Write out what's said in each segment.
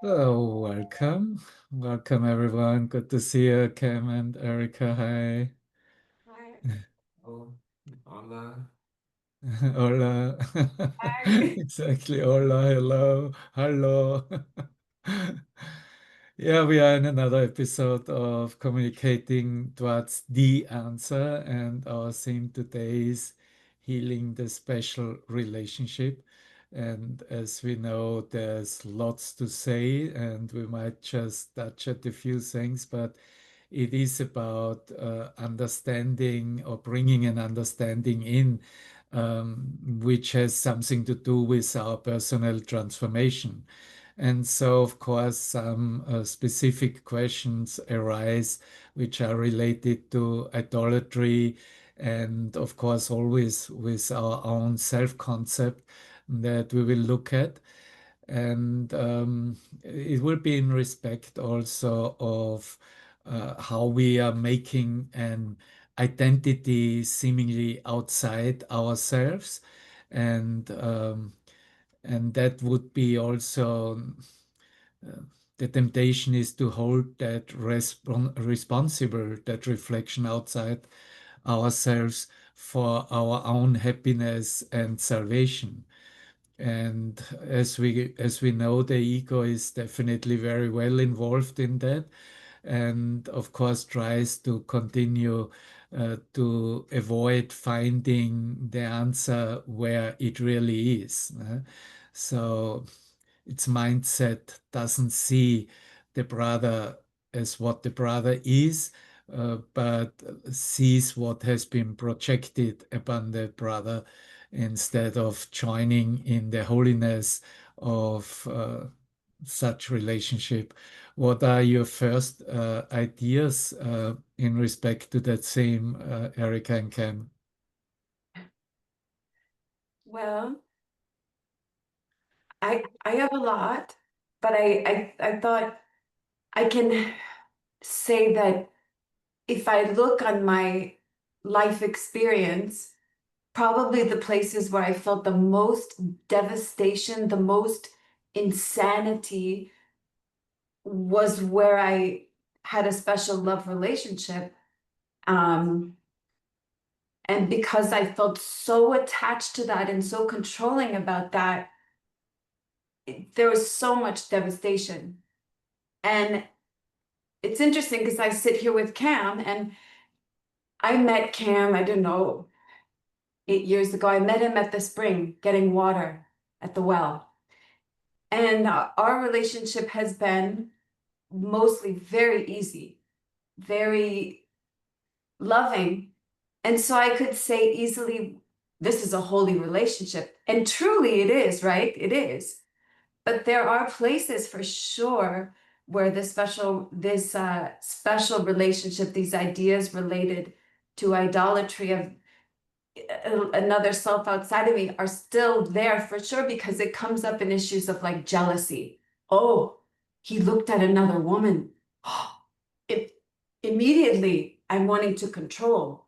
Oh, welcome. Welcome, everyone. Good to see you, Cam and Erica. Hi. Hi. Oh, hola. Hola. Hi. Exactly. Hola. Hello. Hello. Yeah, we are in another episode of Communicating Towards the Answer, and our theme today is healing the special relationship. And as we know, there's lots to say, and we might just touch at a few things, but it is about understanding or bringing an understanding in, which has something to do with our personal transformation. And so, of course, some specific questions arise which are related to idolatry, and of course, always with our own self-concept that we will look at. And it will be in respect also of how we are making an identity seemingly outside ourselves. And and that would be also uh, the temptation is to hold that responsible, that reflection outside ourselves for our own happiness and salvation. And as we know, the ego is definitely very well involved in that, and of course tries to continue to avoid finding the answer where it really is. So its mindset doesn't see the brother as what the brother is, but sees what has been projected upon the brother instead of joining in the holiness of such relationship. What are your first ideas in respect to that same, Erica and Cam? Well, I have a lot, but I thought I can say that if I look on my life experience, probably the places where I felt the most devastation, the most insanity was where I had a special love relationship. Um, and because I felt so attached to that and so controlling about that, there was so much devastation. And it's interesting because I sit here with Cam and I met Cam, I don't know, 8 years ago. I met him at the spring getting water at the well. And our relationship has been mostly very easy, very loving. And so I could say easily, this is a holy relationship. And truly it is, right? It is. But there are places for sure where this special relationship, these ideas related to idolatry of another self outside of me are still there for sure because it comes up in issues of like jealousy. Oh, he looked at another woman. It immediately I'm wanting to control,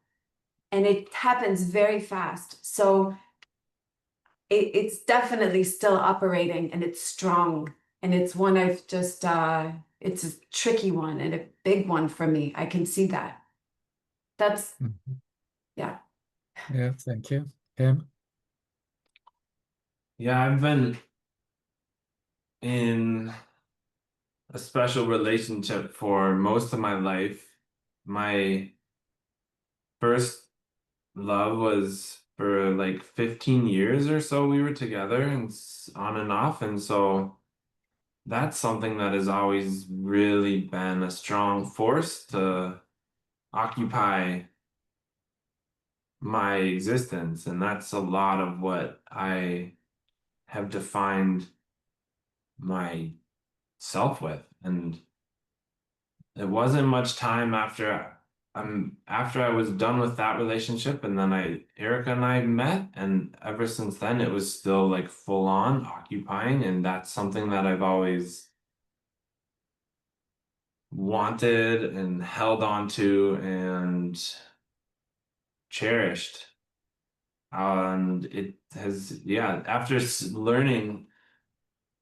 and it happens very fast. So it's definitely still operating and it's strong. And it's one I've just, it's a tricky one and a big one for me. I can see that. That's, Mhm. yeah. Yeah, thank you. Cam? Yeah, I've been in a special relationship for most of my life. My first love was for like 15 years or so we were together and on and off. And so that's something that has always really been a strong force to occupy my existence. And that's a lot of what I have defined my self with. And it wasn't much time after I was done with that relationship, and then I Erica and I met, and ever since then it was still like full on occupying, and that's something that I've always wanted and held on to and cherished. And it has, yeah, after learning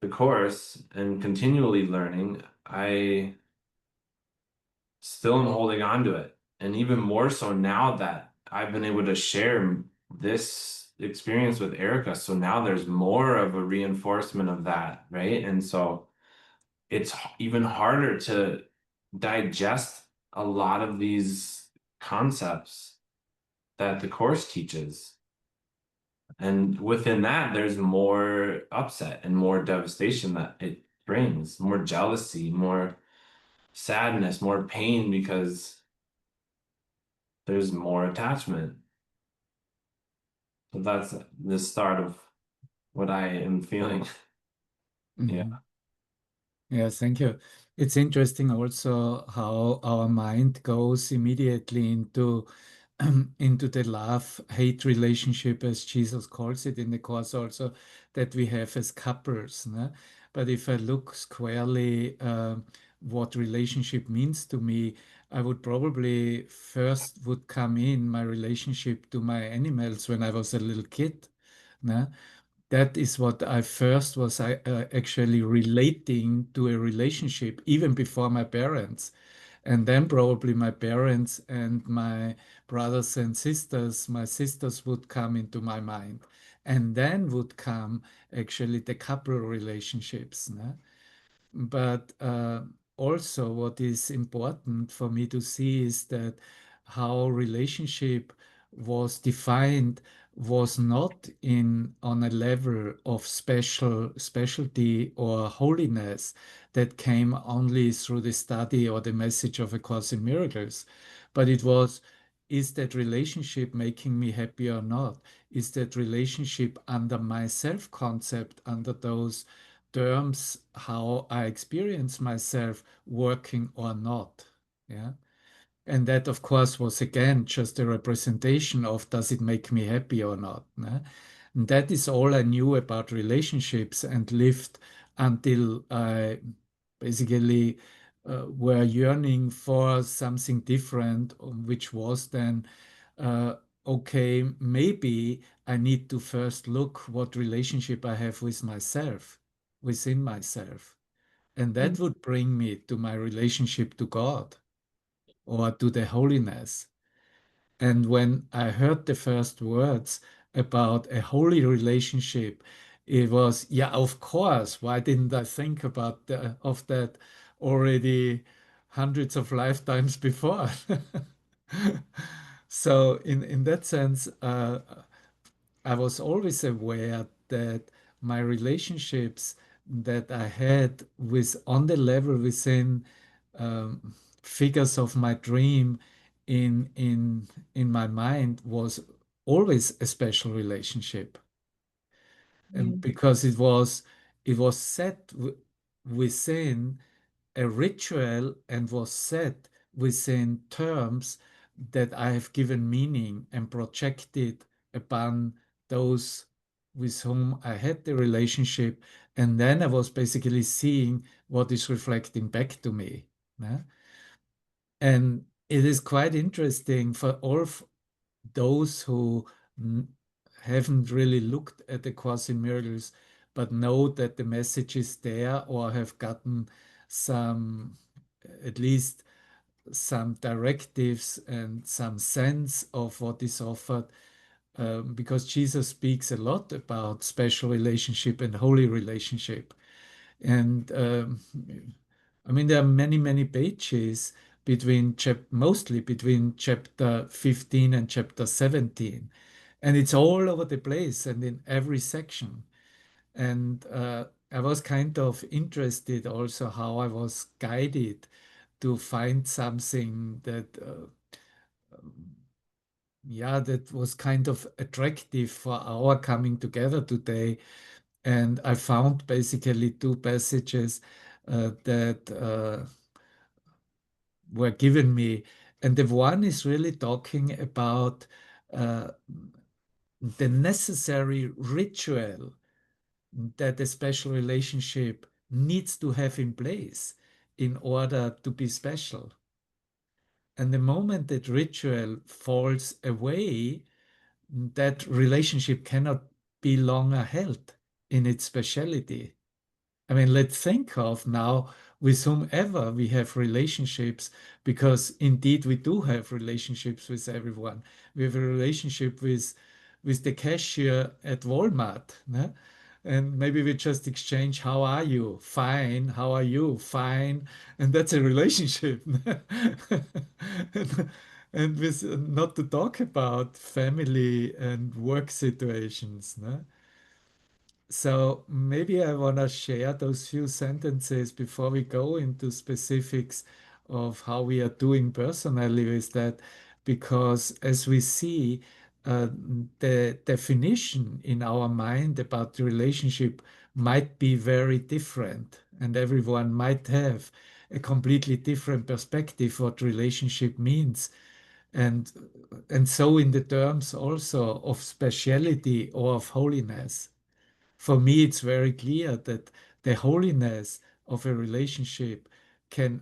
the course and continually learning, I still am holding on to it. And even more so now that I've been able to share this experience with Erica. So now there's more of a reinforcement of that, right? And so it's even harder to digest a lot of these concepts that the course teaches. And within that, there's more upset and more devastation that it brings, more jealousy, more sadness, more pain, because there's more attachment. So that's the start of what I am feeling. Yeah. Mhm. Yeah, thank you. It's interesting also how our mind goes immediately into into the love-hate relationship, as Jesus calls it in the course also, that we have as couples. No? But if I look squarely what relationship means to me, I would probably first would come in my relationship to my animals when I was a little kid. No? That is what I first was actually relating to a relationship, even before my parents. And then probably my parents and my brothers and sisters, my sisters would come into my mind. And then would come actually the couple relationships. No? But also, what is important for me to see is that how relationship was defined was not in on a level of specialty or holiness that came only through the study or the message of A Course in Miracles, but it was, is that relationship making me happy or not? Is that relationship under my self concept, under those terms how I experience myself working or not. Yeah. And that, of course, was again just a representation of does it make me happy or not. Ne? And that is all I knew about relationships and lived until I basically were yearning for something different, which was then uh, okay, maybe I need to first look what relationship I have with myself, within myself. And that would bring me to my relationship to God or to the holiness. And when I heard the first words about a holy relationship, it was, yeah, of course. Why didn't I think about of that already hundreds of lifetimes before? So, in that sense, I was always aware that my relationships that I had with on the level within figures of my dream in my mind was always a special relationship, and Mm. because it was set within a ritual and was set within terms that I have given meaning and projected upon those with whom I had the relationship. And then I was basically seeing what is reflecting back to me. Yeah? And it is quite interesting for all of those who n- haven't really looked at the Course in Miracles, but know that the message is there or have gotten some, at least some directives and some sense of what is offered, because Jesus speaks a lot about special relationship and holy relationship. And I mean, there are many, many pages between mostly between chapter 15 and chapter 17. And it's all over the place and in every section. And I was kind of interested also how I was guided to find something that, yeah, that was kind of attractive for our coming together today. And I found basically two passages that were given me. And the one is really talking about uh, the necessary ritual that a special relationship needs to have in place in order to be special. And the moment that ritual falls away, that relationship cannot be longer held in its speciality. I mean, let's think of now with whomever we have relationships, because indeed we do have relationships with everyone. We have a relationship with the cashier at Walmart, né? And maybe we just exchange, how are you? Fine. How are you? Fine. And that's a relationship. And with not to talk about family and work situations, né? So maybe I want to share those few sentences before we go into specifics of how we are doing personally with that, because as we see, uh, the definition in our mind about the relationship might be very different, and everyone might have a completely different perspective what relationship means. And and so in the terms also of speciality or of holiness. For me, it's very clear that the holiness of a relationship can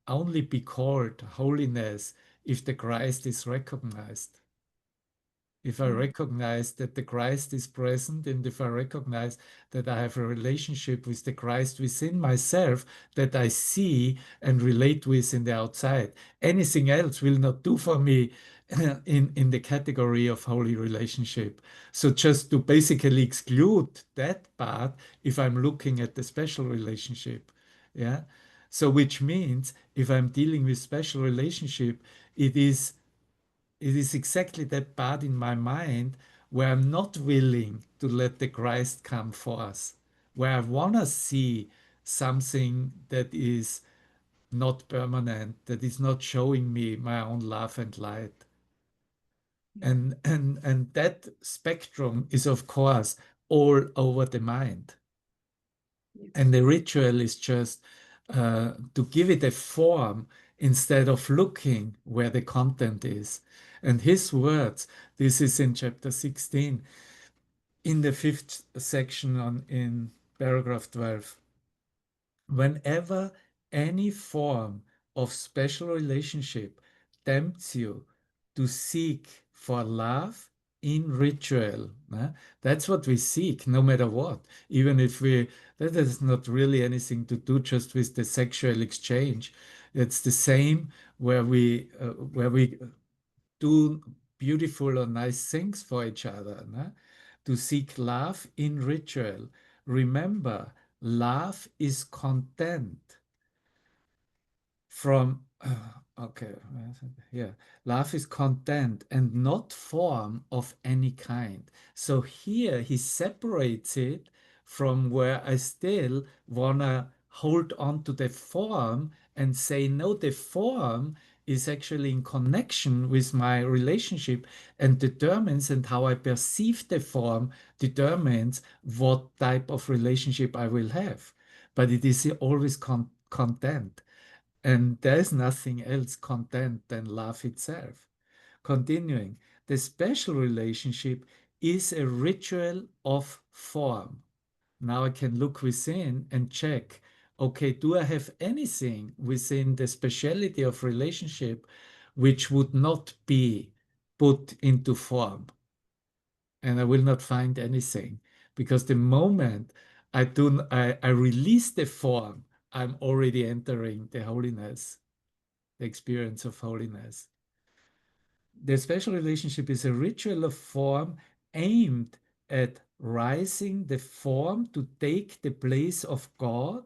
only be called holiness if the Christ is recognized. If I Mm. recognize that the Christ is present, and if I recognize that I have a relationship with the Christ within myself that I see and relate with in the outside, anything else will not do for me in the category of holy relationship. So just to basically exclude that part if I'm looking at the special relationship. Yeah. So which means if I'm dealing with special relationship, it is it is exactly that part in my mind where I'm not willing to let the Christ come for us, where I want to see something that is not permanent, that is not showing me my own love and light. And that spectrum is, of course, all over the mind. Yes. And the ritual is just to give it a form instead of looking where the content is. And his words, this is in chapter 16, in the fifth section in paragraph 12. Whenever any form of special relationship tempts you to seek for love in ritual, that's what we seek, no matter what. Even if that has not really anything to do just with the sexual exchange. It's the same where we do beautiful or nice things for each other, to seek love in ritual. Remember, love is content from, okay, yeah, love is content and not form of any kind. So here he separates it from where I still want to hold on to the form and say, no, the form is actually in connection with my relationship and determines, and how I perceive the form determines what type of relationship I will have. But it is always content. And there is nothing else content than love itself. Continuing, the special relationship is a ritual of form. Now I can look within and check, okay, do I have anything within the speciality of relationship which would not be put into form? And I will not find anything, because the moment I release the form, I'm already entering the holiness, the experience of holiness. The special relationship is a ritual of form aimed at rising the form to take the place of God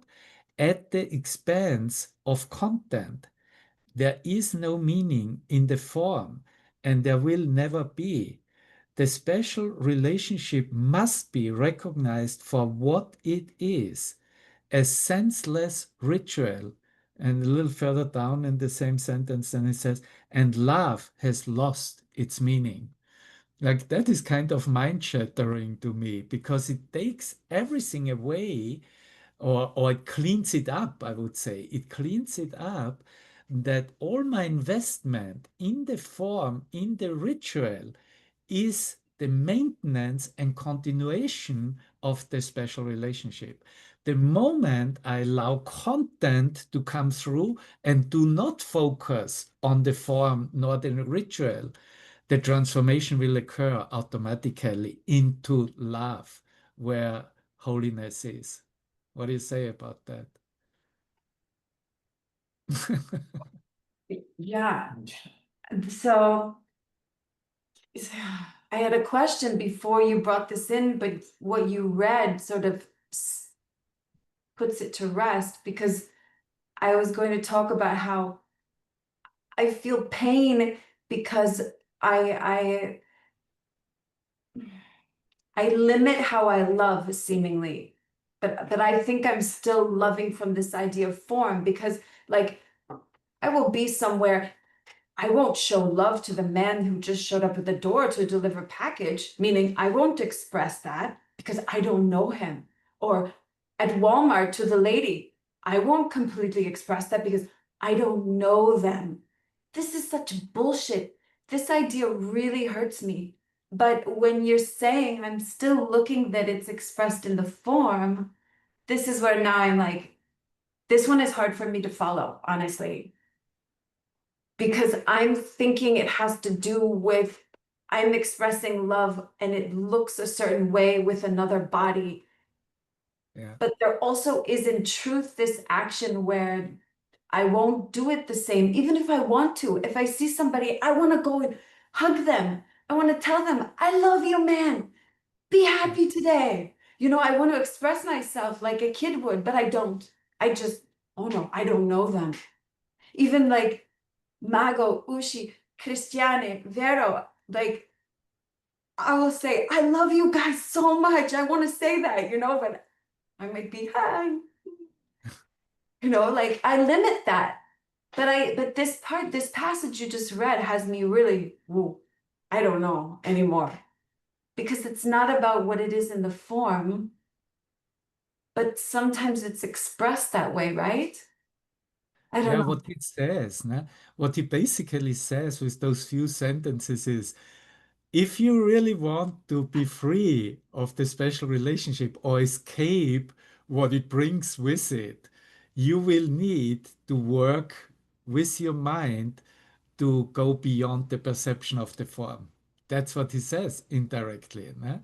at the expense of content. There is no meaning in the form, and there will never be. The special relationship must be recognized for what it is, a senseless ritual. And a little further down in the same sentence, then it says, and love has lost its meaning. Like that is kind of mind shattering to me, because it takes everything away, or it cleans it up, I would say. It cleans it up, that all my investment in the form, in the ritual, is the maintenance and continuation of the special relationship. The moment I allow content to come through and do not focus on the form nor the ritual, the transformation will occur automatically into love, where holiness is. What do you say about that? Yeah. So I had a question before you brought this in, but what you read sort of puts it to rest because I was going to talk about how I feel pain because I I limit how I love seemingly. But I think I'm still loving from this idea of form because like I will be somewhere. I won't show love to the man who just showed up at the door to deliver package, meaning I won't express that because I don't know him. Or at Walmart to the lady, I won't completely express that because I don't know them. This is such bullshit. This idea really hurts me. But when you're saying I'm still looking that it's expressed in the form, this is where now I'm like, this one is hard for me to follow, honestly, because I'm thinking it has to do with I'm expressing love and it looks a certain way with another body. Yeah. But there also is in truth this action where I won't do it the same, even if I want to. If I see somebody, I want to go and hug them. I want to tell them, I love you, man. Be Yeah. happy today. I want to express myself like a kid would, but I don't. I just, oh no, I don't know them. Even like Mago, Ushi, Cristiane, Vero, like I will say, I love you guys so much. I want to say that, but I might be hi, like I limit that. But this passage you just read has me really, woo, I don't know anymore. Because it's not about what it is in the form, but sometimes it's expressed that way, right? I don't Yeah, know. what it says, né? What he basically says with those few sentences is if you really want to be free of the special relationship or escape what it brings with it, you will need to work with your mind to go beyond the perception of the form. That's what he says indirectly, né?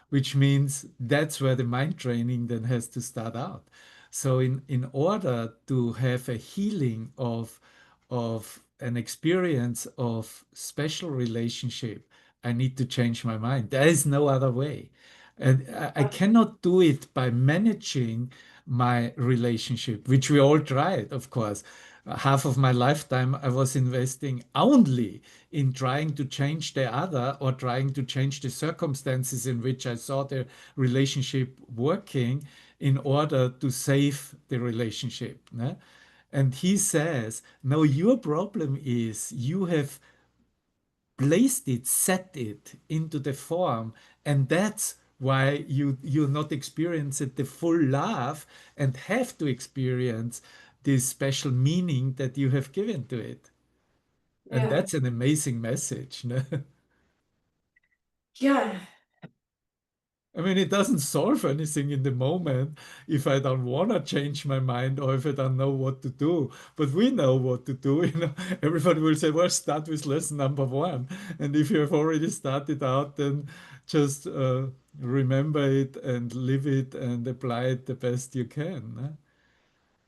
Which means that's where the mind training then has to start out. So in order to have a healing of an experience of special relationship, I need to change my mind. There is no other way. And I cannot do it by managing my relationship, which we all tried, of course. Half of my lifetime, I was investing only in trying to change the other or trying to change the circumstances in which I saw the relationship working in order to save the relationship. Ne? And he says, no, your problem is you have placed it, set it into the form, and that's why you not experience it the full love and have to experience this special meaning that you have given to it. And Yeah. that's an amazing message. No? Yeah. I mean, it doesn't solve anything in the moment if I don't want to change my mind or if I don't know what to do. But we know what to do. Everybody will say, "Well, start with lesson number one." And if you have already started out, then just remember it and live it and apply it the best you can. No?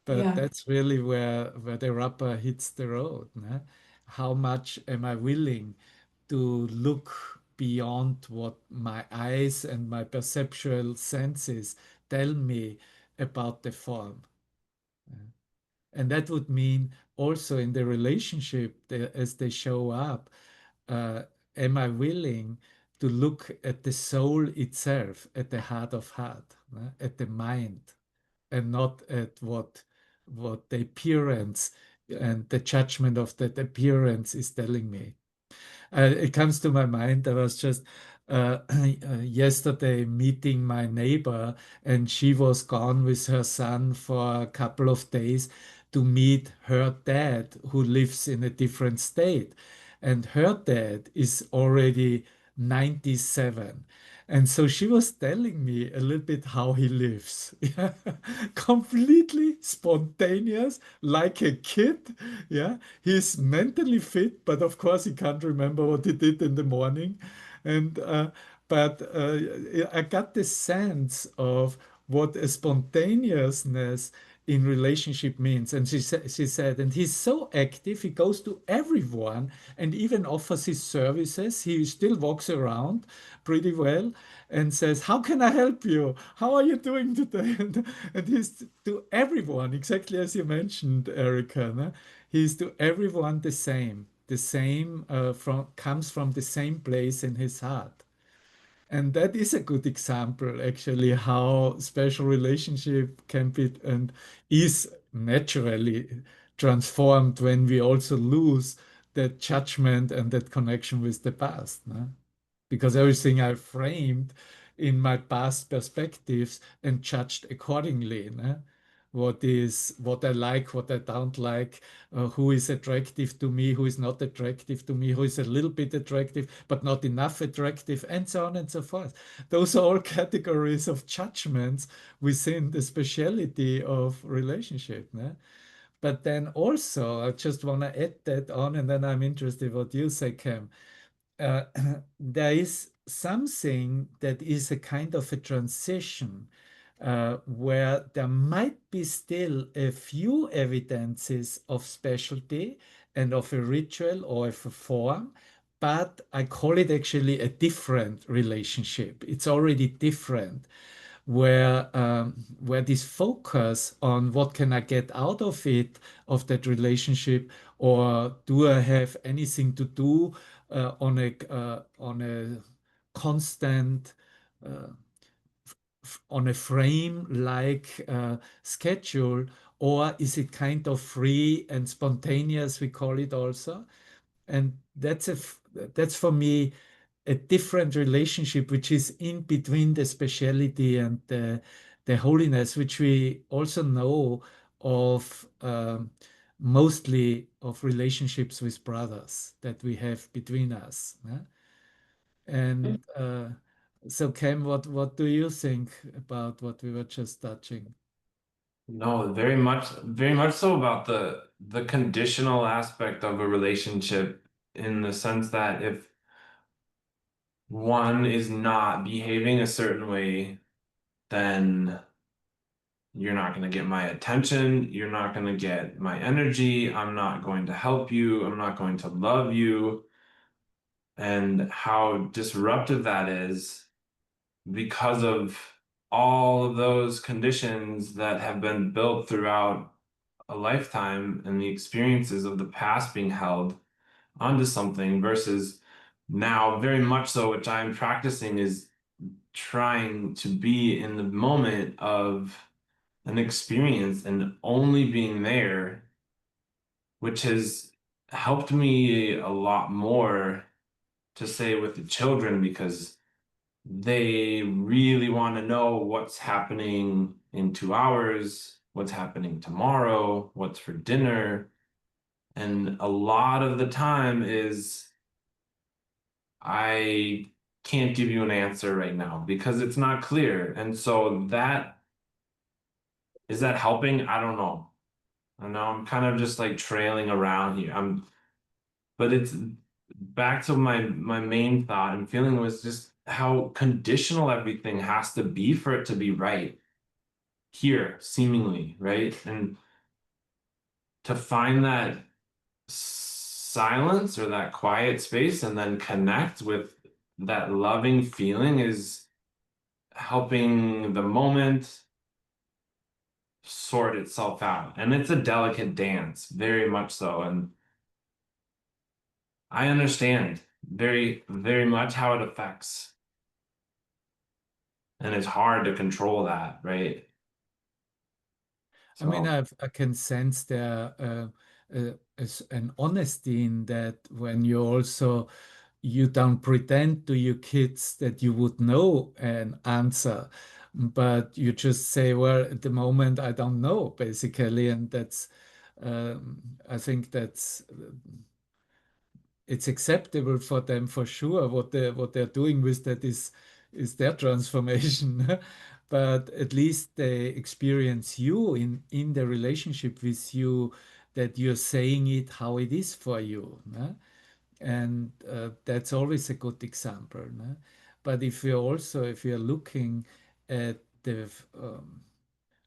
But Yeah. that's really where the rubber hits the road. No? How much am I willing to look beyond what my eyes and my perceptual senses tell me about the form? And that would mean also in the relationship as they show up, uh, am I willing to look at the soul itself, at the heart of heart, at the mind, and not at what the appearance and the judgment of that appearance is telling me. It comes to my mind. I was just yesterday meeting my neighbor, and she was gone with her son for a couple of days to meet her dad, who lives in a different state. And her dad is already 97. And so she was telling me a little bit how he lives. Yeah. Completely spontaneous, like a kid. Yeah. He's mentally fit, but of course he can't remember what he did in the morning. And but I got the sense of what a spontaneousness in relationship means. And she said, and he's so active, he goes to everyone and even offers his services. He still walks around pretty well and says, how can I help you? How are you doing today? And he's to everyone, exactly as you mentioned, Erica. No? He's to everyone the same. The same from comes from the same place in his heart. And that is a good example, actually, how special relationship can be and is naturally transformed when we also lose that judgment and that connection with the past. No? Because everything I framed in my past perspectives and judged accordingly. No? What I like, what I don't like, who is attractive to me, who is not attractive to me, who is a little bit attractive but not enough attractive, and so on and so forth. Those are all categories of judgments within the speciality of relationship. No? But then also, I just want to add that on, and then I'm interested what you say, Cam. uh, there is something that is a kind of a transition where there might be still a few evidences of specialty and of a ritual or of a form, but I call it actually a different relationship. It's already different where this focus on what can I get out of it, of that relationship, or do I have anything to do on a constant uh, on a frame like schedule, or is it kind of free and spontaneous, we call it also. And that's for me a different relationship, which is in between the speciality and the holiness, which we also know of mostly of relationships with brothers that we have between us. Yeah? And so, Ken, what do you think about what we were just touching? No, very much so about the conditional aspect of a relationship in the sense that if one is not behaving a certain way, then you're not going to get my attention, you're not going to get my energy, I'm not going to help you, I'm not going to love you, and how disruptive that is because of all of those conditions that have been built throughout a lifetime and the experiences of the past being held onto something versus now very much so, which I'm practicing is trying to be in the moment of an experience and only being there, which has helped me a lot more to say with the children because they really want to know what's happening in 2 hours, what's happening tomorrow, what's for dinner. And a lot of the time is I can't give you an answer right now because it's not clear. And so that is that helping? I don't know. I know I'm kind of just like trailing around here. But it's back to my main thought and feeling was just how conditional everything has to be for it to be right here, seemingly, right? And to find that silence or that quiet space and then connect with that loving feeling is helping the moment sort itself out. And it's a delicate dance, very much so. And I understand very, very much how it affects. And it's hard to control that, right? I mean, So, I can sense there an honesty in that when you also you don't pretend to your kids that you would know an answer, but you just say, well, at the moment I don't know, basically, and that's I think that's it's acceptable for them for sure. What they're doing with that is their transformation. But at least they experience you in the relationship with you, that you're saying it how it is for you. No? And that's always a good example. No? But if you're looking at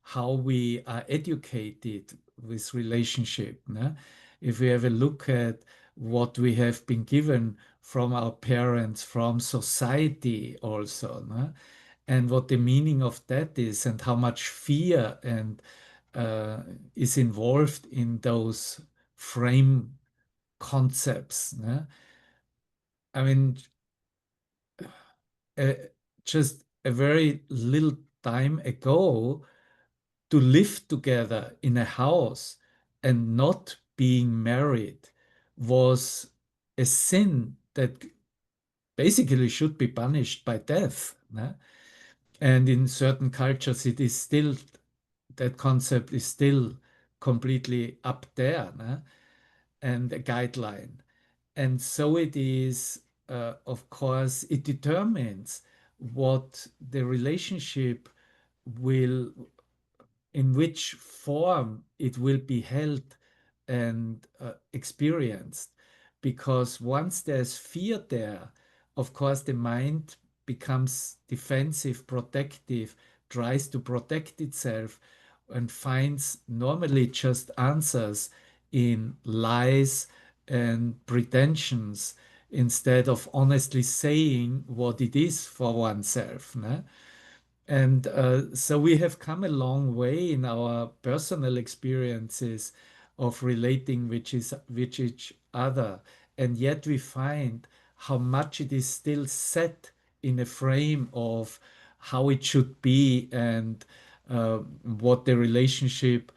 how we are educated with relationship. Ne? If we have a look at what we have been given from our parents, from society also, ne? And what the meaning of that is, and how much fear and is involved in those frame concepts. Ne? I mean, uh, just a very little time ago, to live together in a house and not being married was a sin that basically should be punished by death. Ne? And in certain cultures, it is still, that concept is still completely up there, ne? And a guideline. And so it is, of course, it determines what the relationship will, in which form it will be held and experienced. Because once there's fear there, of course, the mind becomes defensive, protective, tries to protect itself, and finds normally just answers in lies and pretensions instead of honestly saying what it is for oneself. Ne? And so we have come a long way in our personal experiences of relating with each other. And yet we find how much it is still set in a frame of how it should be, and what the relationship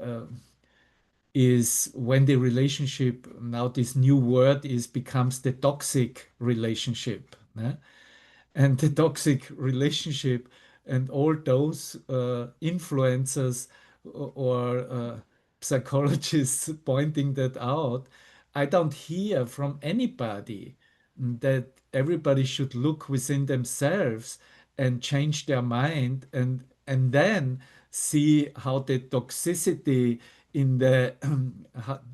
uh, is, when the relationship, now this new word is, becomes the toxic relationship. Ne? And the toxic relationship and all those influencers or psychologists pointing that out, I don't hear from anybody that everybody should look within themselves and change their mind, and then see how the toxicity in the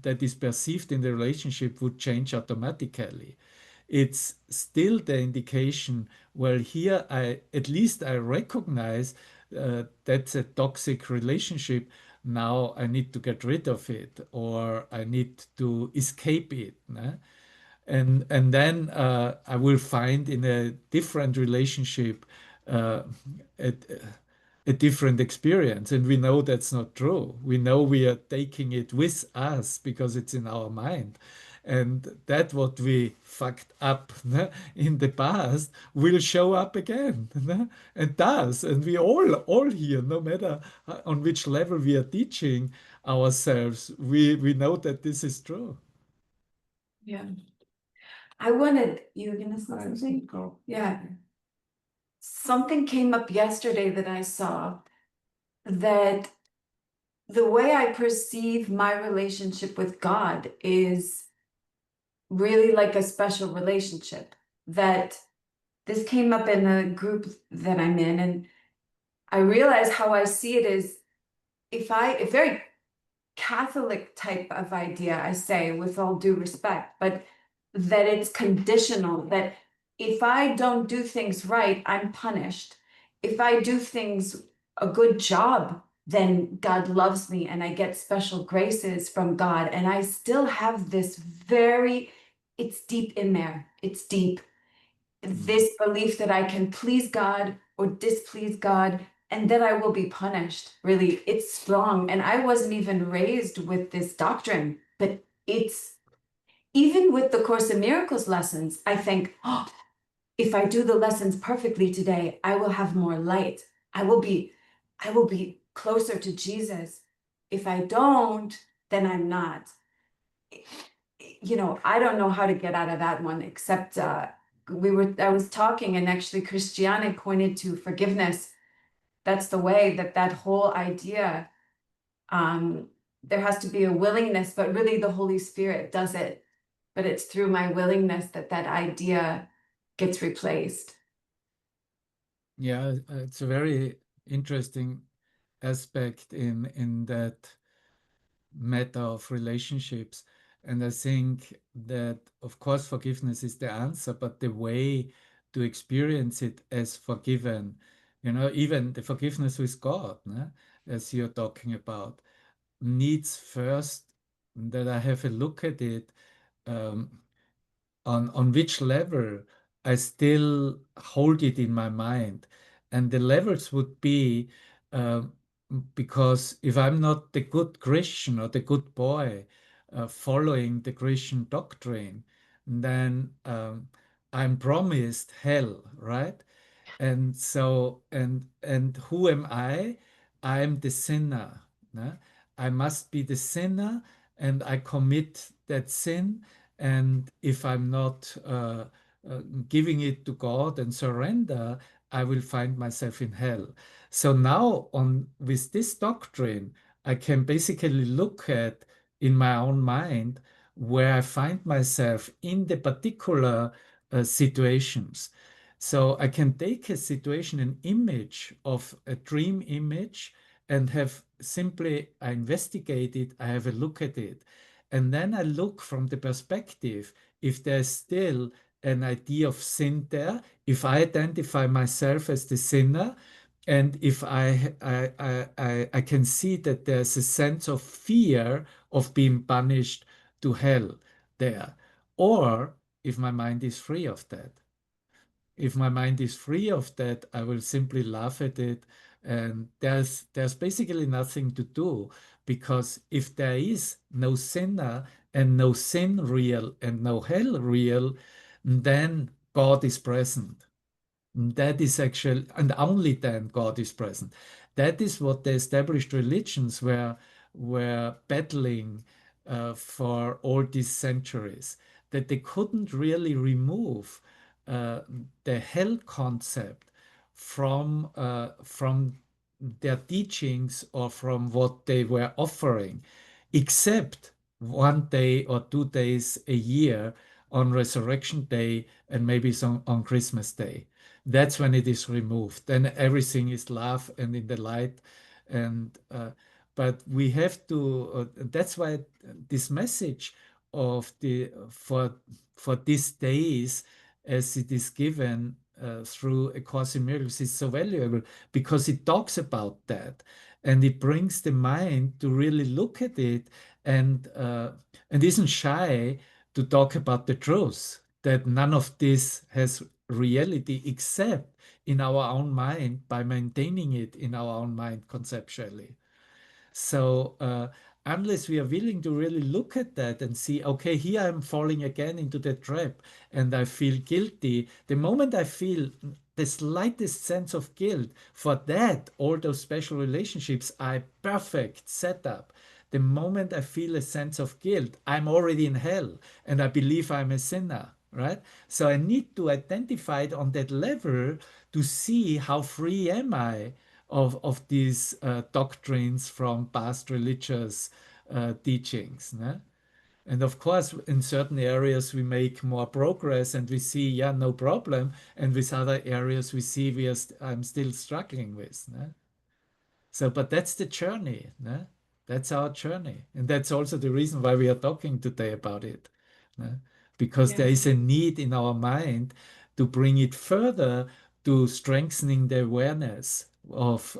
that is perceived in the relationship would change automatically. It's still the indication, well, here I, at least I recognize that's a toxic relationship. Now I need to get rid of it, or I need to escape it. Ne? And then I will find in a different relationship uh, a, a different experience. And we know that's not true. We know we are taking it with us because it's in our mind. And that what we fucked up, ne, in the past will show up again, ne, and does. And we all here, no matter on which level we are teaching ourselves, we know that this is true. Yeah. I wanted, you were gonna say something? Go. Yeah. Something came up yesterday that I saw, that the way I perceive my relationship with God is really like a special relationship. That this came up in a group that I'm in, and I realize how I see it is, a very Catholic type of idea, I say with all due respect, but that it's conditional, that if I don't do things right, I'm punished. If I do things a good job, then God loves me and I get special graces from God. And I still have this it's deep in there. It's deep. This belief that I can please God or displease God, and then I will be punished. Really, it's strong. And I wasn't even raised with this doctrine, but it's, even with the Course in Miracles lessons, I think, oh, if I do the lessons perfectly today, I will have more light. I will be closer to Jesus. If I don't, then I'm not. I don't know how to get out of that one, except I was talking, and actually Christiane pointed to forgiveness. That's the way, that whole idea, there has to be a willingness, but really the Holy Spirit does it. But it's through my willingness that idea gets replaced. Yeah, it's a very interesting aspect in that matter of relationships. And I think that, of course, forgiveness is the answer, but the way to experience it as forgiven Even the forgiveness with God, né, as you're talking about, needs first that I have a look at it, um, on which level I still hold it in my mind. And the levels would be, um, because if I'm not the good Christian or the good boy following the Christian doctrine, then I'm promised hell, right? And so, and who am I? I'm the sinner. Ne? I must be the sinner, and I commit that sin. And if I'm not giving it to God and surrender, I will find myself in hell. So now, on with this doctrine, I can basically look at in my own mind where I find myself in the particular situations. So I can take a situation, an image of a dream image, and have simply I investigate it, I have a look at it. And then I look from the perspective if there's still an idea of sin there, if I identify myself as the sinner, and if I can see that there's a sense of fear of being punished to hell there, or if my mind is free of that. If my mind is free of that, I will simply laugh at it. And there's basically nothing to do, because if there is no sinner and no sin real and no hell real, then God is present. That is actually, and only then God is present. That is what the established religions were battling for all these centuries, that they couldn't really remove uh, the hell concept from their teachings or from what they were offering, except 1 day or 2 days a year on Resurrection Day and maybe some on Christmas Day. That's when it is removed. Then everything is love and in the light. And but we have to. That's why this message of the for these days, as it is given through A Course in Miracles, is so valuable, because it talks about that, and it brings the mind to really look at it, and isn't shy to talk about the truth, that none of this has reality except in our own mind, by maintaining it in our own mind conceptually. So, unless we are willing to really look at that and see, okay, here I'm falling again into the trap and I feel guilty, the moment I feel the slightest sense of guilt for that, all those special relationships are perfect setup. The moment I feel a sense of guilt, I'm already in hell and I believe I'm a sinner, right? So I need to identify it on that level to see how free am I of these doctrines from past religious teachings. Ne? And of course, in certain areas we make more progress and we see, yeah, no problem. And with other areas we see I'm still struggling with. Ne? So, but that's the journey. Ne? That's our journey. And that's also the reason why we are talking today about it. Ne? Because there Yes. is a need in our mind to bring it further to strengthening the awareness of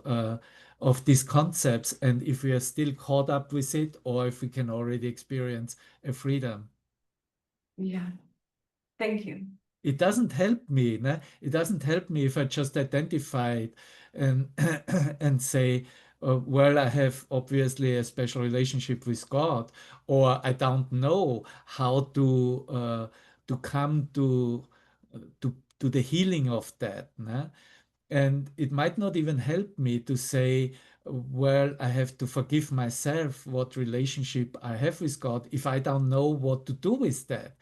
these concepts. And if we are still caught up with it, or if we can already experience a freedom. Yeah. Thank you. It doesn't help me. Ne? It doesn't help me if I just identify it and and say, well, I have obviously a special relationship with God, or I don't know how to come to the healing of that. Ne? And it might not even help me to say, well, I have to forgive myself what relationship I have with God if I don't know what to do with that.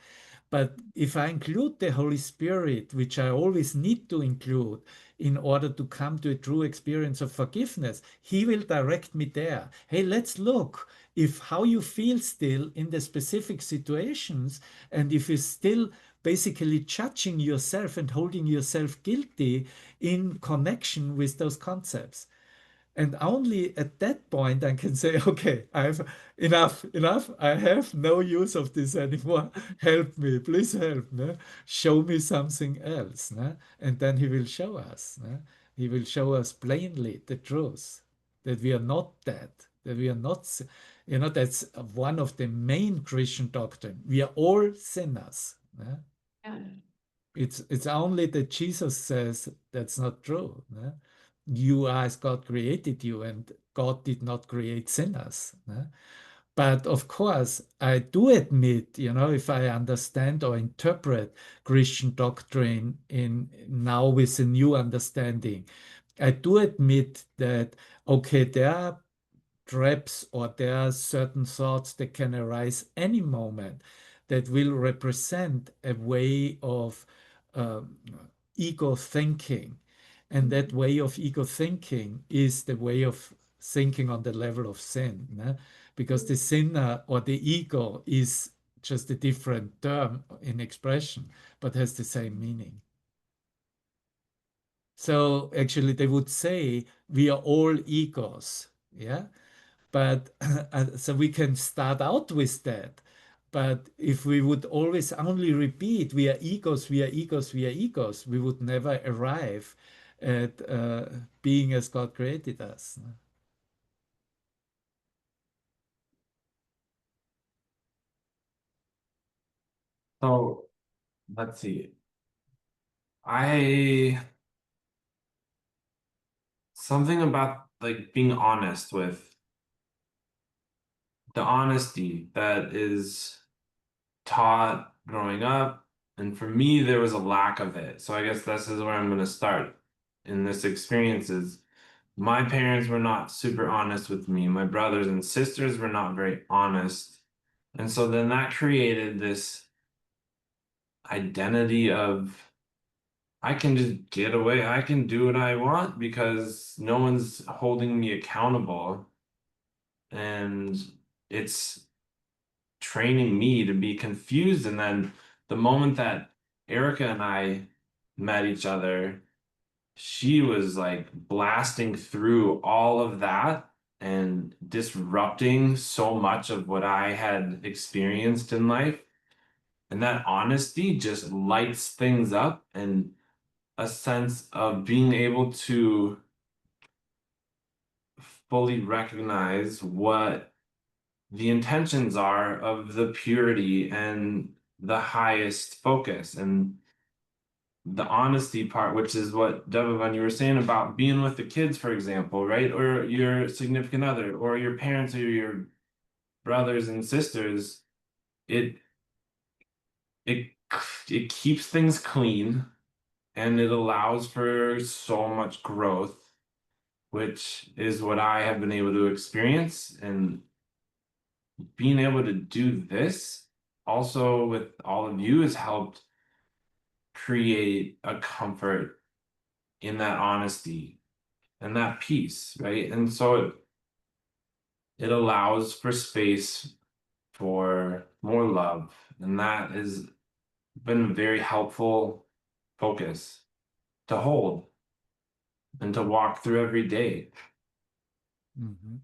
But if I include the Holy Spirit, which I always need to include in order to come to a true experience of forgiveness, He will direct me there. Hey, let's look if how you feel still in the specific situations, and if you're still basically judging yourself and holding yourself guilty in connection with those concepts. And only at that point I can say, okay, I've enough. I have no use of this anymore. Help me, please help me. Show me something else. Ne? And then he will show us. Ne? He will show us plainly the truth that we are not dead, that we are not, that's one of the main Christian doctrine. We are all sinners. Yeah? Yeah. It's only that Jesus says that's not true. Yeah? You are as God created you, and God did not create sinners. Yeah? But of course, I do admit, if I understand or interpret Christian doctrine in now with a new understanding, I do admit that, okay, there are traps or there are certain thoughts that can arise any moment that will represent a way of um, ego thinking. And that Mhm. way of ego thinking is the way of thinking on the level of sin, because the sinner or the ego is just a different term in expression, but has the same meaning. So actually, they would say we are all egos, yeah. But so we can start out with that. But if we would always only repeat, we are egos, we are egos, we are egos, we would never arrive at being as God created us. So let's see. I something about like being honest with the honesty that is taught growing up. And for me, there was a lack of it. So I guess this is where I'm going to start in this experience is my parents were not super honest with me. My brothers and sisters were not very honest. And so then that created this identity of I can just get away. I can do what I want because no one's holding me accountable. And it's training me to be confused. And then the moment that Erica and I met each other, she was like blasting through all of that and disrupting so much of what I had experienced in life. And that honesty just lights things up and a sense of being able to fully recognize what the intentions are of the purity and the highest focus and the honesty part, which is what Devavan you were saying about being with the kids, for example, right? Or your significant other, or your parents or your brothers and sisters. It it it keeps things clean and it allows for so much growth, which is what I have been able to experience. And being able to do this also with all of you has helped create a comfort in that honesty and that peace, right? And so it allows for space for more love. And that has been a very helpful focus to hold and to walk through every day. Mhm.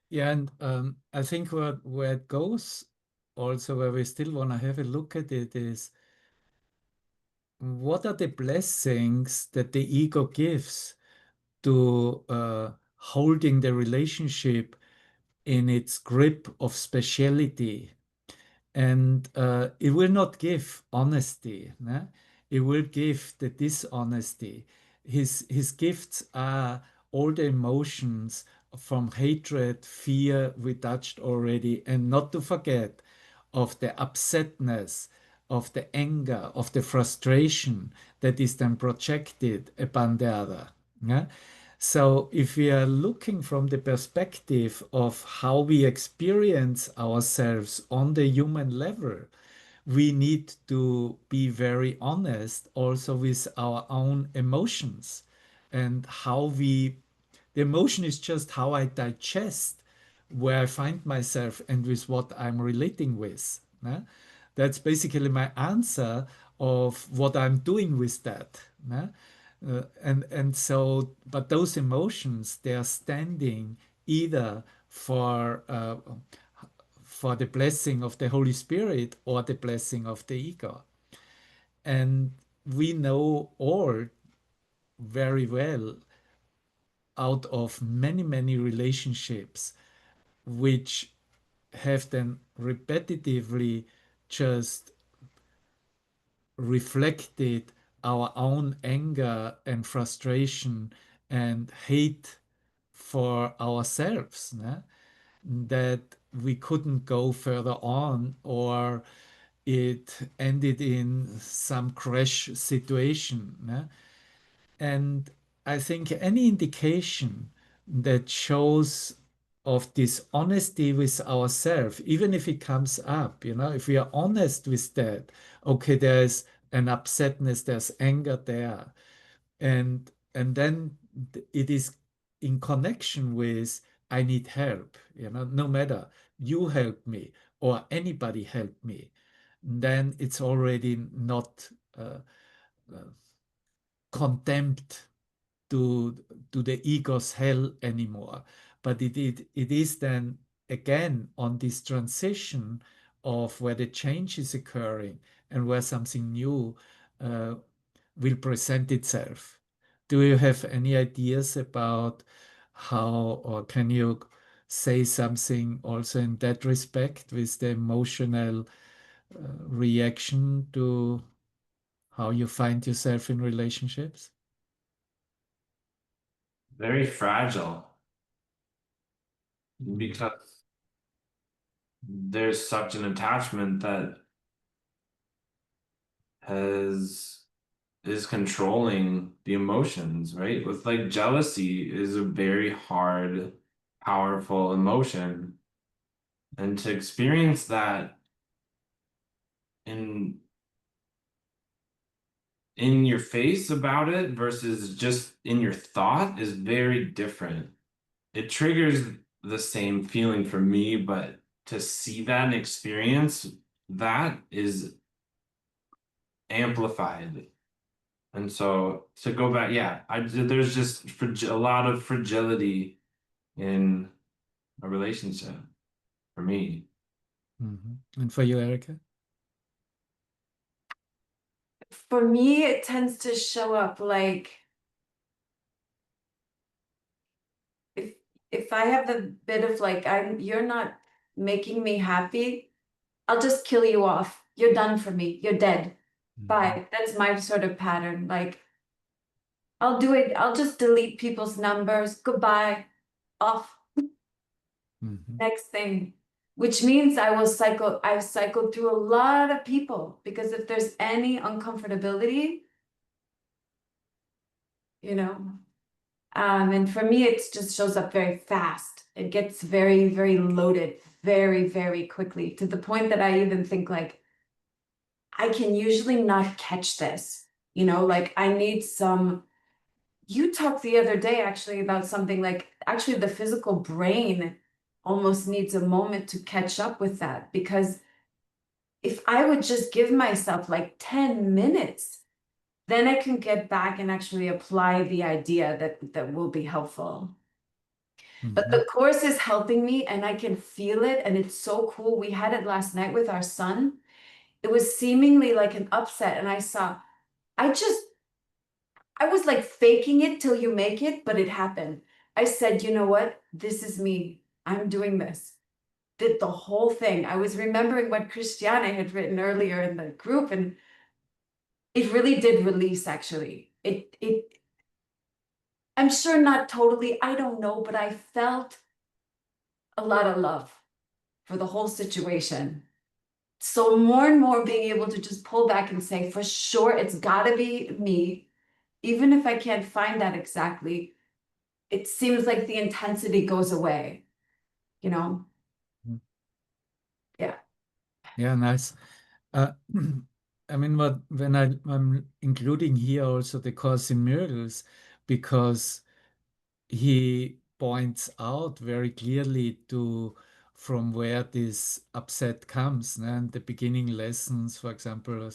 Yeah, and I think where it goes also, where we still want to have a look at it, is what are the blessings that the ego gives to holding the relationship in its grip of speciality. And it will not give honesty. Ne? It will give the dishonesty. His gifts are all the emotions from hatred, fear, we touched already, and not to forget of the upsetness, of the anger, of the frustration that is then projected upon the other. Yeah? So, if we are looking from the perspective of how we experience ourselves on the human level, we need to be very honest also with our own emotions and how the emotion is just how I digest where I find myself and with what I'm relating with. Yeah? That's basically my answer of what I'm doing with that. Yeah? And so, but those emotions, they are standing either for the blessing of the Holy Spirit or the blessing of the ego. And we know all very well out of many, many relationships which have then repetitively just reflected our own anger and frustration and hate for ourselves, né? That we couldn't go further on, or it ended in some crash situation, né? And I think any indication that shows of this honesty with ourselves, even if it comes up, if we are honest with that, okay, there's an upsetness, there's anger there, and then it is in connection with I need help, no matter you help me or anybody help me, then it's already not uh, contempt to the ego's hell anymore. But it is then again on this transition of where the change is occurring and where something new uh, will present itself. Do you have any ideas about how, or can you say something also in that respect with the emotional reaction to how you find yourself in relationships? Very fragile Mm. because there's such an attachment that has is controlling the emotions, right? With like jealousy is a very hard, powerful emotion. And to experience that in in your face about it versus just in your thought is very different. It triggers the same feeling for me, but to see that and experience that is amplified. And so to go back, yeah, there's just a lot of fragility in a relationship for me. Mhm. And for you, Erica? For me, it tends to show up like if if I have the bit of like you're not making me happy, I'll just kill you off. You're done for me. You're dead. Mhm. Bye. That's my sort of pattern. Like I'll do it. I'll just delete people's numbers. Goodbye. Off. Mhm. Next thing. Which means I've cycled through a lot of people because if there's any uncomfortability, you know, and for me, it just shows up very fast. It gets very, very loaded very, very quickly to the point that I even think like, I can usually not catch this, like I need some. You talked the other day actually about something like actually the physical brain almost needs a moment to catch up with that because if I would just give myself like 10 minutes, then I can get back and actually apply the idea that will be helpful. But Mhm. the course is helping me and I can feel it and it's so cool. We had it last night with our son. It was seemingly like an upset and I just I was like faking it till you make it, but it happened. I said, you know what? This is me. I'm doing this. Did the whole thing. I was remembering what Christiane had written earlier in the group, and it really did release actually. I'm sure not totally, I don't know, but I felt a lot of love for the whole situation. So more and more being able to just pull back and say, for sure, it's gotta be me. Even if I can't find that exactly, it seems like the intensity goes away, you know? Mhm. Yeah. Yeah, nice. Uh, I mean, when I'm including here also the Course in Miracles, because he points out very clearly to from where this upset comes. And the beginning lessons, for example,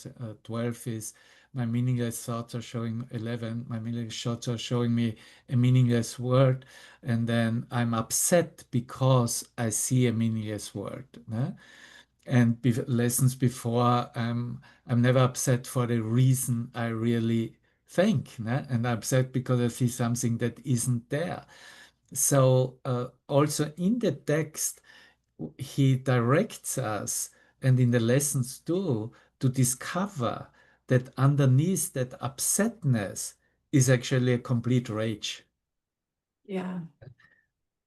12 is my meaningless thoughts are showing 11, my meaningless thoughts are showing me a meaningless word. And then I'm upset because I see a meaningless word. Né? And lessons before, I'm never upset for the reason I really think, né? And I'm upset because I see something that isn't there. So also in the text, he directs us, and in the lessons too, to discover that underneath that upsetness is actually a complete rage. Yeah.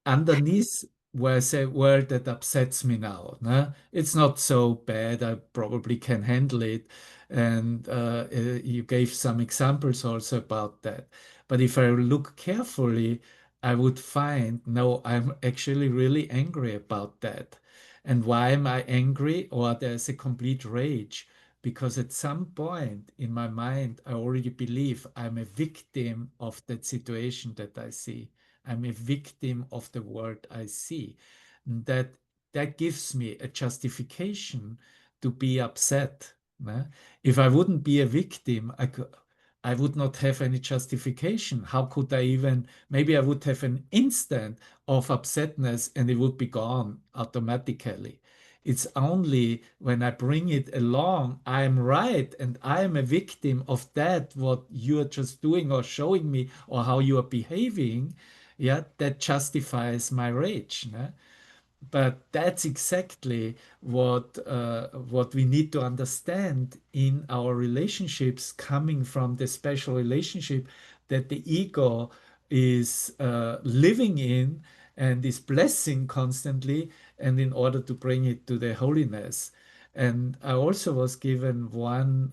Underneath was a word that upsets me now. No? It's not so bad. I probably can handle it. And you gave some examples also about that. But if I look carefully, I would find, no, I'm actually really angry about that. And why am I angry? Or there's a complete rage. Because at some point in my mind, I already believe I'm a victim of that situation that I see. I'm a victim of the world I see. That that gives me a justification to be upset. Ne? If I wouldn't be a victim, I would not have any justification. How could I even, maybe I would have an instant of upsetness and it would be gone automatically. It's only when I bring it along, I'm right and I'm a victim of that, what you are just doing or showing me or how you are behaving, yeah, that justifies my rage. Ne? But that's exactly what we need to understand in our relationships, coming from the special relationship that the ego is living in and is blessing constantly, and in order to bring it to the holiness. And I also was given one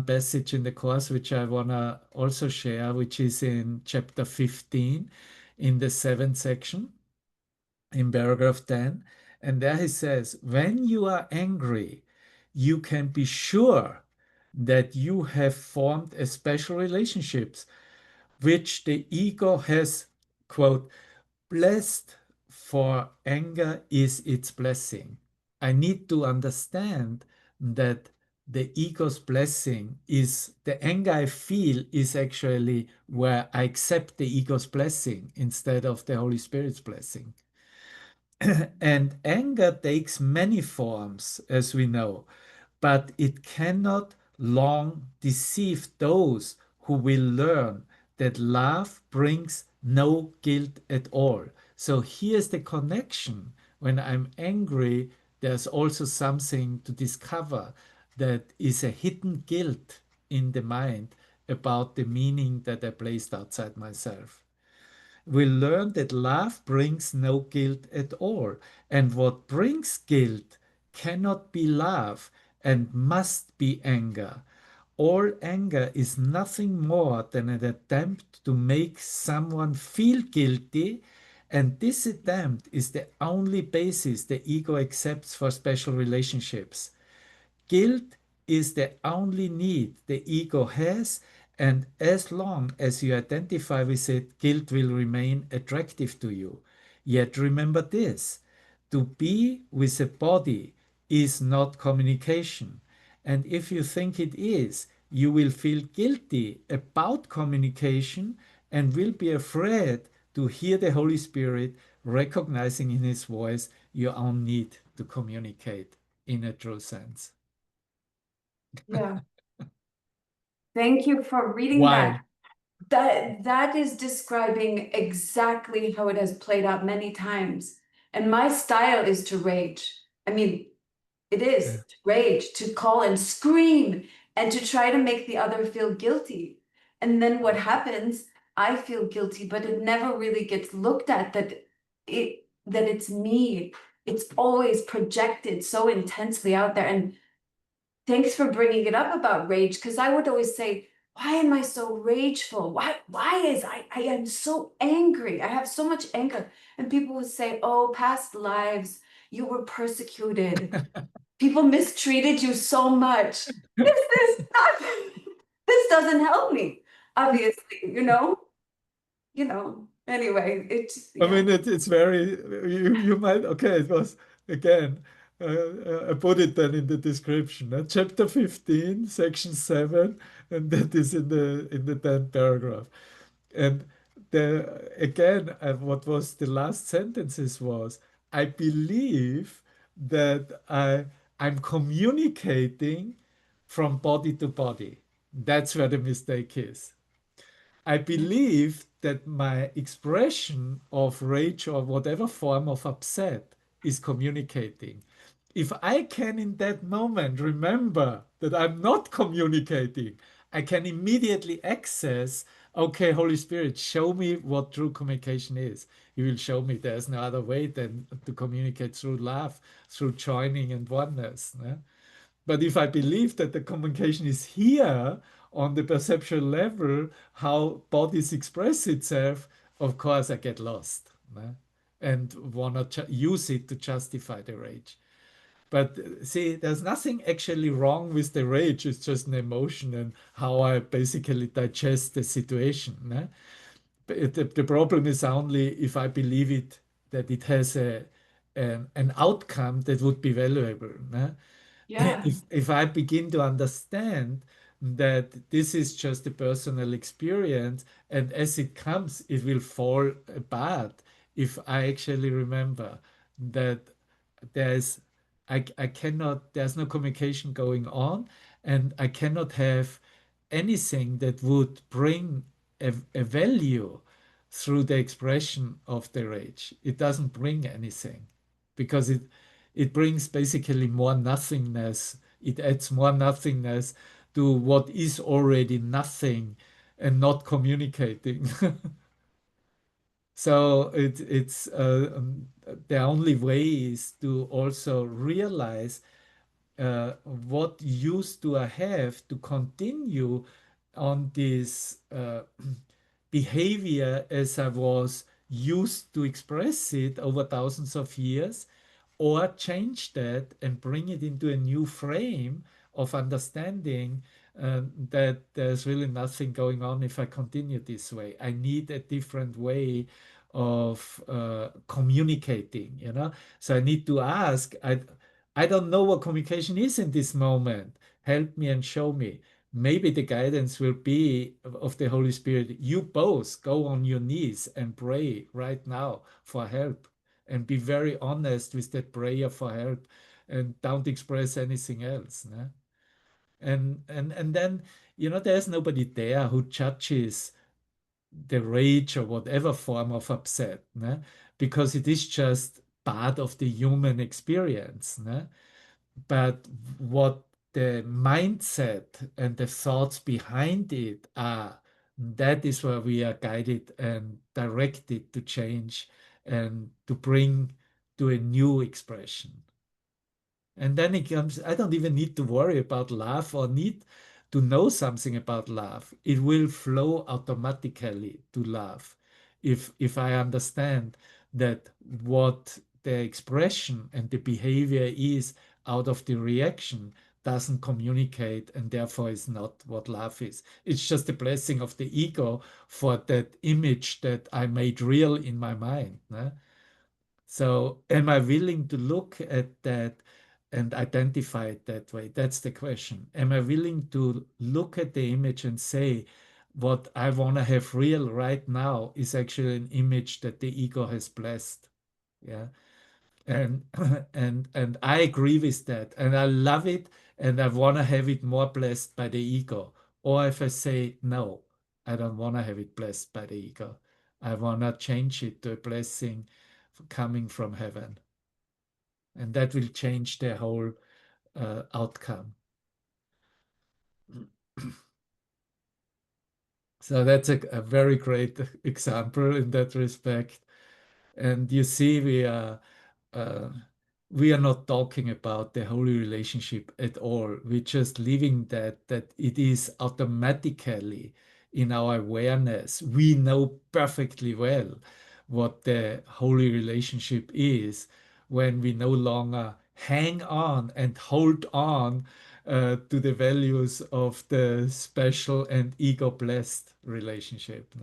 passage in the course which I want to also share, which is in chapter 15 in the seventh section in paragraph 10. And there he says, when you are angry, you can be sure that you have formed a special relationships which the ego has, quote, blessed, for anger is its blessing. I need to understand that the ego's blessing is the anger I feel is actually where I accept the ego's blessing instead of the Holy Spirit's blessing. And anger takes many forms, as we know, but it cannot long deceive those who will learn that love brings no guilt at all. So here's the connection. When I'm angry, there's also something to discover that is a hidden guilt in the mind about the meaning that I placed outside myself. We learn that love brings no guilt at all. And what brings guilt cannot be love and must be anger. All anger is nothing more than an attempt to make someone feel guilty, and this attempt is the only basis the ego accepts for special relationships. Guilt is the only need the ego has, and as long as you identify with it, guilt will remain attractive to you. Yet remember this, to be with a body is not communication. And if you think it is, you will feel guilty about communication and will be afraid to hear the Holy Spirit recognizing in His voice your own need to communicate in a true sense. Yeah. Thank you for reading that. Why? That is describing exactly how it has played out many times. And my style is to rage. I mean, it Yeah. is to rage, to call and scream, and to try to make the other feel guilty. And then what happens? I feel guilty, but it never really gets looked at that it's me. It's always projected so intensely out there. And thanks for bringing it up about rage, because I would always say, why am I so rageful? Why is I am so angry? I have so much anger. And people would say, oh, past lives, you were persecuted. People mistreated you so much. This is not, this doesn't help me, obviously, Anyway, it's I yeah. mean, it's very, you might, okay, it was, again, I put it then in the description, chapter 15, section 7, and that is in the 10th paragraph. And again, what was the last sentences was, I believe that I'm communicating from body to body. That's where the mistake is. I believe that my expression of rage or whatever form of upset is communicating. If I can in that moment remember that I'm not communicating, I can immediately access, okay, Holy Spirit, show me what true communication is. He will show me there's no other way than to communicate through love, through joining and oneness. Ne? But if I believe that the communication is here on the perceptual level, how bodies express itself, of course I get lost, né? And want to use it to justify the rage. But see, there's nothing actually wrong with the rage. It's just an emotion and how I basically digest the situation. Né? But the problem is only if I believe it that it has an outcome that would be valuable. Né? Yeah. If I begin to understand that this is just a personal experience and as it comes, it will fall apart if I actually remember that there's I cannot there's no communication going on and I cannot have anything that would bring a value through the expression of the rage. It doesn't bring anything because it brings basically more nothingness. It adds more nothingness to what is already nothing and not communicating. So it's the only way is to also realize what use do I have to continue on this behavior as I was used to express it over thousands of years, or change that and bring it into a new frame of understanding that there's really nothing going on if I continue this way. I need a different way of communicating, you know. So I need to ask, I don't know what communication is in this moment. Help me and show me. Maybe the guidance will be of the Holy Spirit. You both go on your knees and pray right now for help and be very honest with that prayer for help and don't express anything else. Ne? And then, you know, there's nobody there who judges the rage or whatever form of upset, ne? Because it is just part of the human experience. Ne? But what the mindset and the thoughts behind it are, that is where we are guided and directed to change and to bring to a new expression. And then it comes, I don't even need to worry about love or need to know something about love. It will flow automatically to love if I understand that what the expression and the behavior is out of the reaction doesn't communicate and therefore is not what love is. It's just a blessing of the ego for that image that I made real in my mind. Ne? So, am I willing to look at that and identify it that way? That's the question. Am I willing to look at the image and say, what I want to have real right now is actually an image that the ego has blessed? Yeah. And and I agree with that. And I love it and I want to have it more blessed by the ego. Or if I say, no, I don't want to have it blessed by the ego. I want to change it to a blessing coming from heaven. And that will change the whole outcome. So that's a very great example in that respect. And you see, uh, we are not talking about the holy relationship at all. We're just leaving that it is automatically in our awareness. We know perfectly well what the holy relationship is when we no longer hang on and hold on to the values of the special and ego blessed relationship.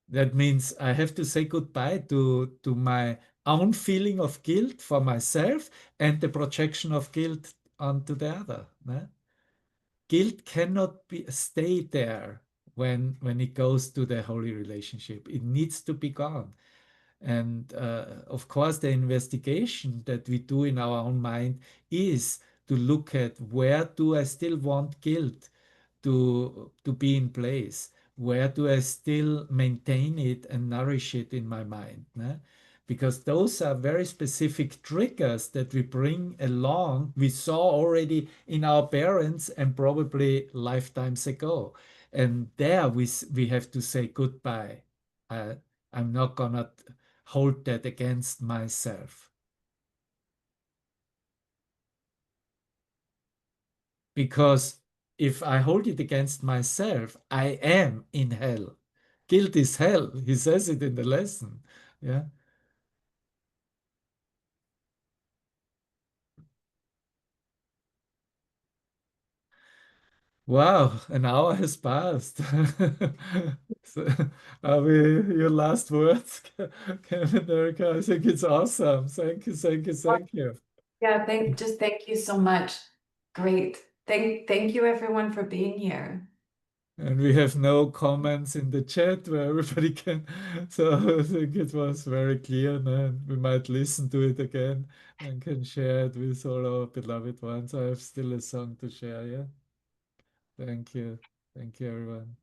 That means I have to say goodbye to my own feeling of guilt for myself and the projection of guilt onto the other. Ne? Guilt cannot stay there when it goes to the holy relationship. It needs to be gone. And of course, the investigation that we do in our own mind is to look at where do I still want guilt to be in place? Where do I still maintain it and nourish it in my mind? Ne? Because those are very specific triggers that we bring along. We saw already in our parents and probably lifetimes ago. And there we have to say goodbye. Uh, I'm not gonna hold that against myself. Because if I hold it against myself, I am in hell. Guilt is hell. He says it in the lesson. Yeah. Wow, an hour has passed. So, your last words, Kevin, Erica? I think it's awesome. Thank you, thank you, thank you. Yeah, thank you so much. Great. Thank you everyone for being here. And we have no comments in the chat where everybody can. So I think it was very clear, no? And we might listen to it again and can share it with all our beloved ones. I have still a song to share, yeah. Thank you. Thank you, everyone.